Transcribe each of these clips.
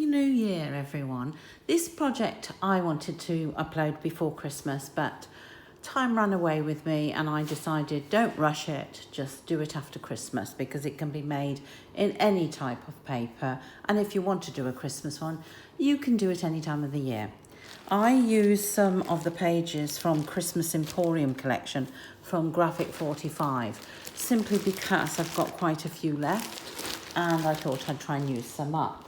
New Year, everyone. This project I wanted to upload before Christmas, but time ran away with me and I decided don't rush it, just do it after Christmas because it can be made in any type of paper, and if you want to do a Christmas one, you can do it any time of the year. I use some of the pages from Christmas Emporium collection from Graphic45 simply because I've got quite a few left and I thought I'd try and use some up.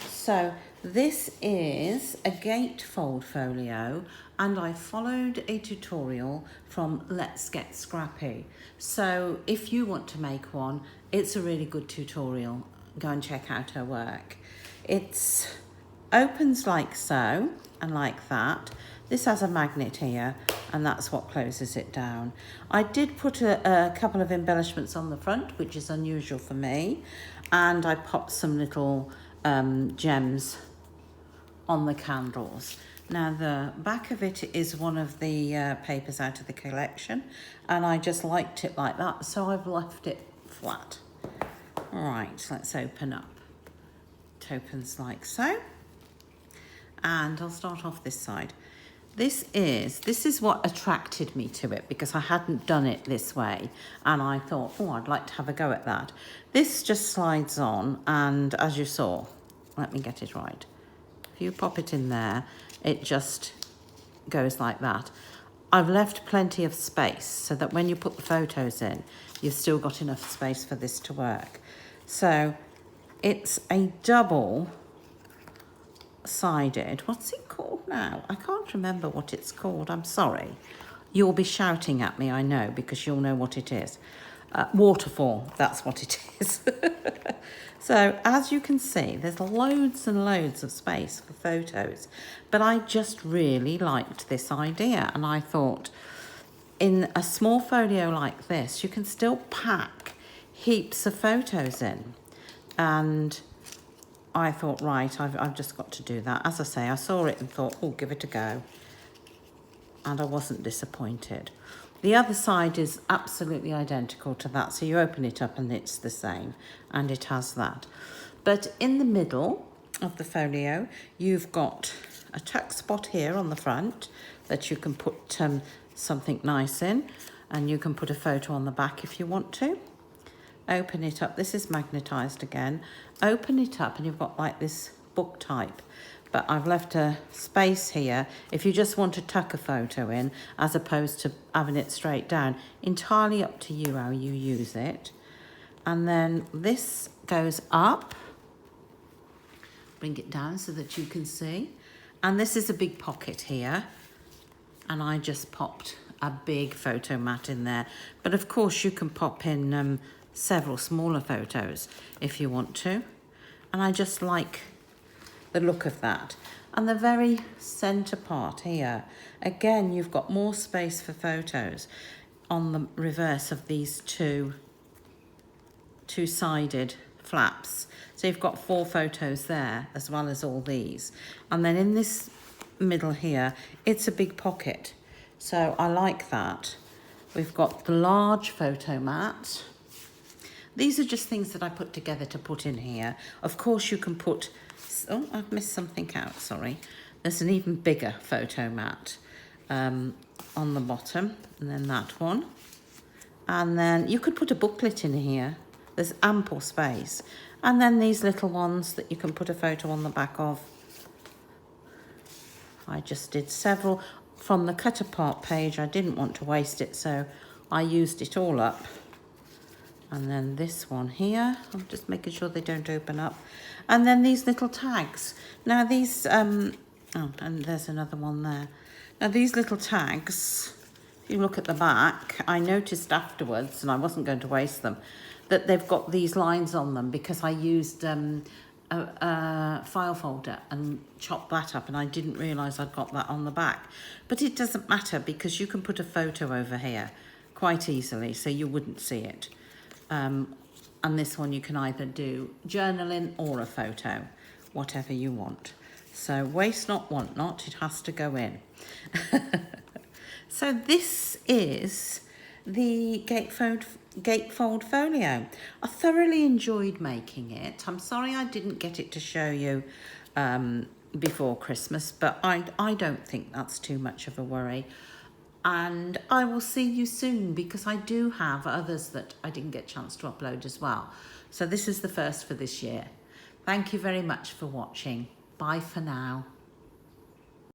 So this is a gatefold folio and I followed a tutorial from Let's Get Scrappy. So if you want to make one, it's a really good tutorial. Go and check out her work. It opens like so and like that. This has a magnet here and that's what closes it down. I did put a couple of embellishments on the front, which is unusual for me, and I popped some little gems on the candles. Now the back of it is one of the papers out of the collection and I just liked it like that, so I've left it flat. Right, let's open up. It opens like so, and I'll start off this side. This is what attracted me to it because I hadn't done it this way and I thought, oh, I'd like to have a go at that. This just slides on, and as you saw, let me get it right. If you pop it in there, it just goes like that. I've left plenty of space so that when you put the photos in, you've still got enough space for this to work. So it's a double-sided, what's it called now? I can't remember what it's called, I'm sorry. You'll be shouting at me, I know, because you'll know what it is. Waterfall, that's what it is. So as you can see, there's loads and loads of space for photos, but I just really liked this idea and I thought in a small folio like this, you can still pack heaps of photos in. And I thought, right, I've just got to do that. As I say, I saw it and thought, oh, give it a go. And I wasn't disappointed. The other side is absolutely identical to that. So you open it up and it's the same. And it has that. But in the middle of the folio, you've got a tuck spot here on the front that you can put something nice in. And you can put a photo on the back if you want to. Open it up. This is magnetized again. Open it up and you've got like this book type. But I've left a space here if you just want to tuck a photo in as opposed to having it straight down. Entirely up to you how you use it. And then this goes up. Bring it down so that you can see. And this is a big pocket here. And I just popped a big photo mat in there. But of course you can pop in several smaller photos if you want to. And I just like the look of that. And the very center part here, again, you've got more space for photos on the reverse of these two-sided flaps. So you've got 4 photos there as well as all these. And then in this middle here, it's a big pocket. So I like that. We've got the large photo mat. These are just things that I put together to put in here. Of course you can put, oh, I've missed something out, sorry. There's an even bigger photo mat on the bottom, and then that one. And then you could put a booklet in here. There's ample space. And then these little ones that you can put a photo on the back of. I just did several. From the cut apart page, I didn't want to waste it, so I used it all up. And then this one here, I'm just making sure they don't open up. And then these little tags. Now these, oh, and there's another one there. Now these little tags, if you look at the back, I noticed afterwards, and I wasn't going to waste them, that they've got these lines on them because I used a file folder and chopped that up and I didn't realise I'd got that on the back. But it doesn't matter because you can put a photo over here quite easily so you wouldn't see it. And this one you can either do journaling or a photo, whatever you want. So waste not, want not, it has to go in. So this is the gatefold folio. I thoroughly enjoyed making it. I'm sorry I didn't get it to show you before Christmas, but I don't think that's too much of a worry. And I will see you soon, because I do have others that I didn't get a chance to upload as well. So this is the first for this year. Thank you very much for watching. Bye for now.